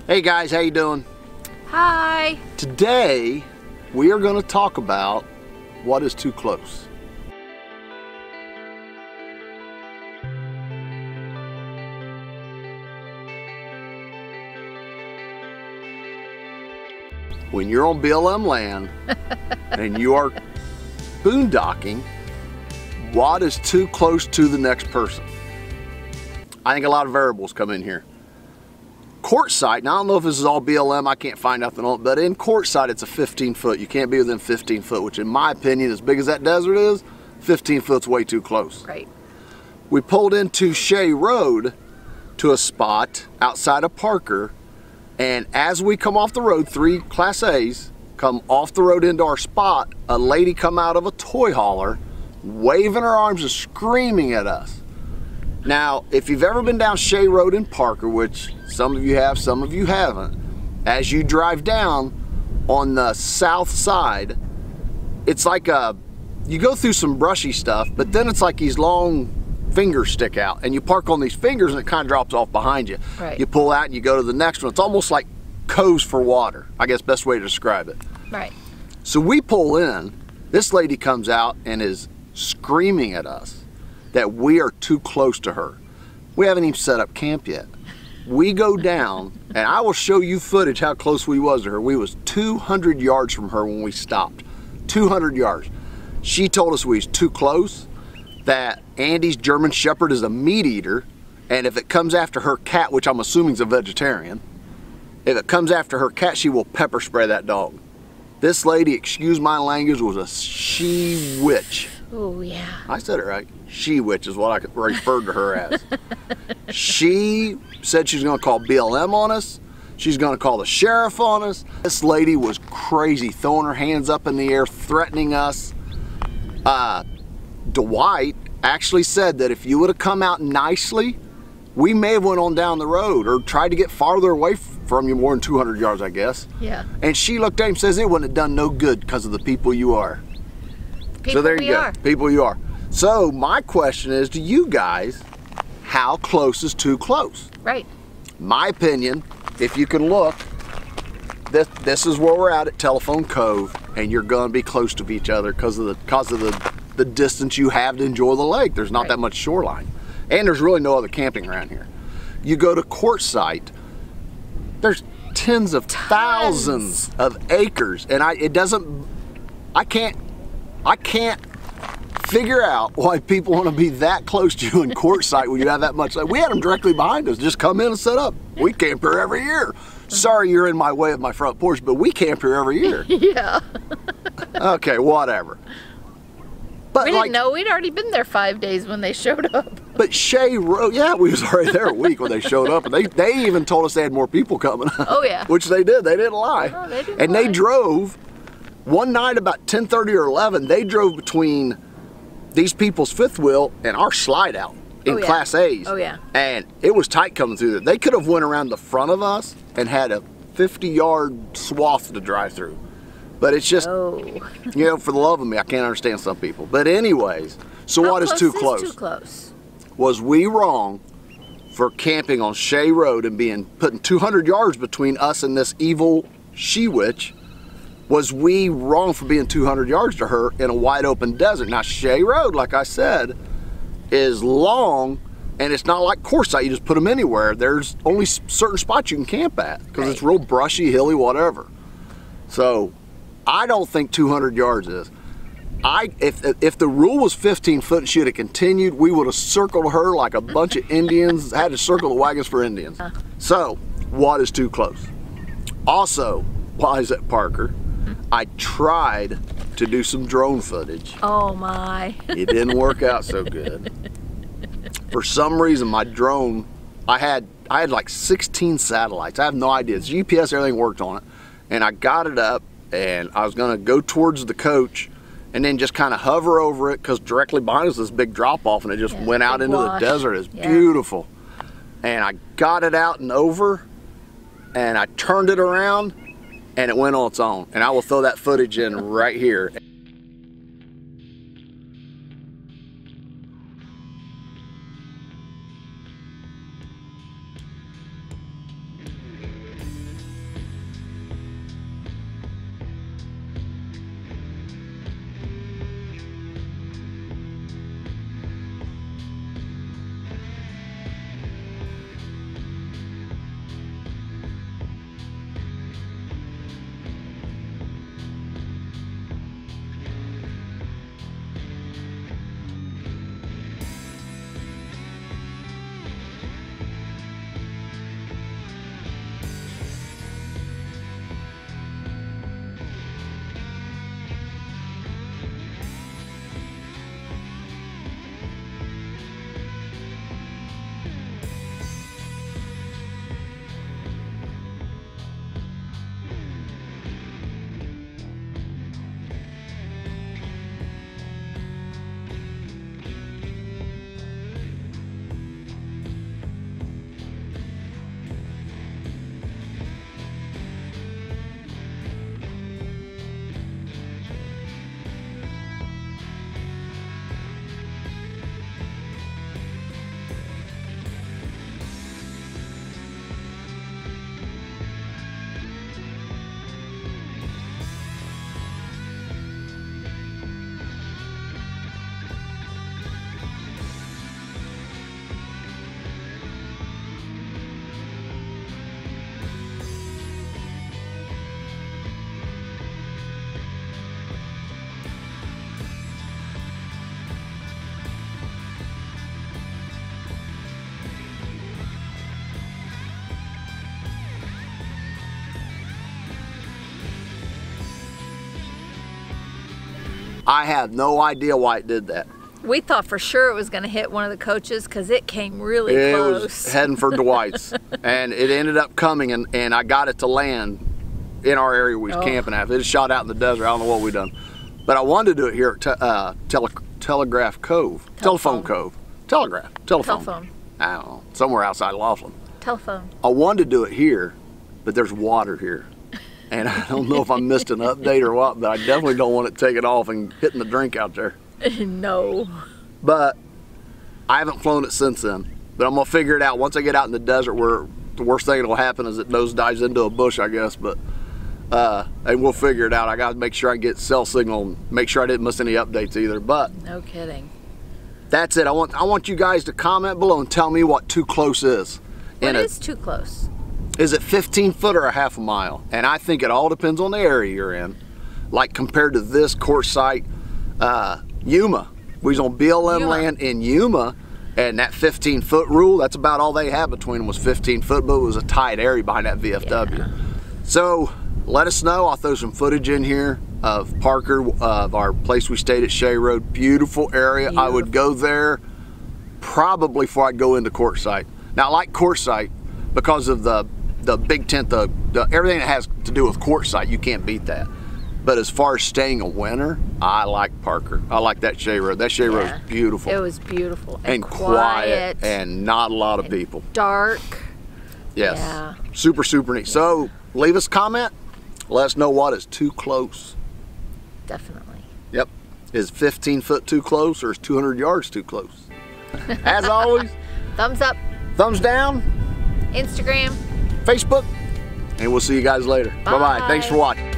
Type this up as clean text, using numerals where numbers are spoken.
Hey guys, how you doing? Hi. Today we are going to talk about what is too close. When you're on BLM land and you are boondocking, what is too close to the next person? I think a lot of variables come in here. Quartzsite, now I don't know if this is all BLM, I can't find nothing on it, but in quartzsite it's a 15 foot. You can't be within 15 foot, which in my opinion, as big as that desert is, 15 foot's way too close. Right. We pulled into Shea Road to a spot outside of Parker, and as we come off the road, 3 Class A's come off the road into our spot, a lady come out of a toy hauler, waving her arms and screaming at us. Now, if you've ever been down Shea Road in Parker, which some of you have, some of you haven't, as you drive down on the south side, it's like you go through some brushy stuff, but then it's like these long fingers stick out, and you park on these fingers and it kind of drops off behind you. Right. You pull out and you go to the next one. It's almost like coves for water, I guess best way to describe it. Right. So we pull in, this lady comes out and is screaming at us that we are too close to her. We haven't even set up camp yet. We go down, and I will show you footage how close we was to her. We was 200 yards from her when we stopped. 200 yards. She told us we was too close, that Andy's German Shepherd is a meat eater, and if it comes after her cat, which I'm assuming is a vegetarian, if it comes after her cat, she will pepper spray that dog. This lady, excuse my language, was a she-witch. Oh, yeah. I said it right. She-witch is what I referred to her as. She said she's going to call BLM on us. She's going to call the sheriff on us. This lady was crazy, throwing her hands up in the air, threatening us. Dwight actually said that if you would have come out nicely, we may have went on down the road or tried to get farther away from you, more than 200 yards, I guess. Yeah. And she looked at him and says, it wouldn't have done no good because of the people you are. So there you go, people you are. So my question is to you guys, how close is too close? Right. My opinion, if you can look, this is where we're at Telephone Cove, and you're gonna be close to each other because of the distance you have to enjoy the lake. There's not that much shoreline. And there's really no other camping around here. You go to Quartzsite, there's tens of thousands of acres, and I can't figure out why people want to be that close to you in Quartzsite when you have that much. We had them directly behind us. Just come in and set up. We camp here every year. Sorry you're in my way of my front porch, but we camp here every year. Yeah. Okay, whatever. But we didn't know. We'd already been there 5 days when they showed up. But Shea Road, yeah, we was already there a week when they showed up. And they even told us they had more people coming. Oh, yeah. Which they did. They didn't lie. No, they didn't and lie. they drove, one night about 10:30 or 11, they drove between these people's fifth wheel and our slide out in Class A's. Oh, yeah. And it was tight coming through there. They could have went around the front of us and had a 50-yard swath to drive through. But it's just, you know, for the love of me, I can't understand some people. But anyways, so what is too close? Too close? Was we wrong for camping on Shea Road and putting 200 yards between us and this evil she-witch? Was we wrong for being 200 yards to her in a wide open desert? Now Shea Road, like I said, is long, and it's not like Quartzsite, you just put them anywhere. There's only certain spots you can camp at because it's real brushy, hilly, whatever. So I don't think 200 yards is. If the rule was 15 foot and she had continued, we would have circled her like a bunch of Indians, had to circle the wagons for Indians. So what is too close? Also, while I was at Parker, I tried to do some drone footage. Oh my. It didn't work out so good. For some reason, my drone, I had like 16 satellites. I have no idea. It's GPS, everything worked on it. And I got it up, and I was gonna go towards the coach and then just kind of hover over it because directly behind us is this big drop off, and it just went out into the desert. It's beautiful. And I got it out and over, and I turned it around, and it went on its own. And I will throw that footage in right here. I have no idea why it did that. We thought for sure it was going to hit one of the coaches because it came really It close. was heading for Dwight's, and it ended up coming, and I got it to land in our area we was camping at. It just shot out in the desert. I don't know what we done. But I wanted to do it here at Telephone Cove. Telephone. I don't know. Somewhere outside Laughlin. Telephone. I wanted to do it here, but there's water here. And I don't know if I missed an update or what, but I definitely don't want it taken off and hitting the drink out there. No. But I haven't flown it since then. But I'm going to figure it out. Once I get out in the desert, where the worst thing that will happen is it nosedives into a bush, I guess. But and we'll figure it out. I got to make sure I get cell signal and make sure I didn't miss any updates either. But no kidding. That's it. I want you guys to comment below and tell me what too close is. What is too close? Is it 15 foot or a half a mile? And I think it all depends on the area you're in. Like compared to this course site, Yuma. We was on BLM land in Yuma, and that 15 foot rule, that's about all they had between them was 15 foot, but it was a tight area behind that VFW. Yeah. So let us know. I'll throw some footage in here of Parker, of our place we stayed at Shea Road. Beautiful area. Beautiful. I would go there probably before I'd go into Quartzsite. Now I like Quartzsite because of the big tent, the everything that has to do with Quartzsite, you can't beat that. But as far as staying a winter, I like Parker. I like that Shea Road. That Shea Road is beautiful. It was beautiful. And quiet. And not a lot of people. Dark. Yes. Yeah. Super, super neat. Yeah. So leave us a comment. Let us know what is too close. Definitely. Yep. Is 15 foot too close, or is 200 yards too close? As always. Thumbs up. Thumbs down. Instagram. Facebook. And we'll see you guys later. Bye-bye. Thanks for watching.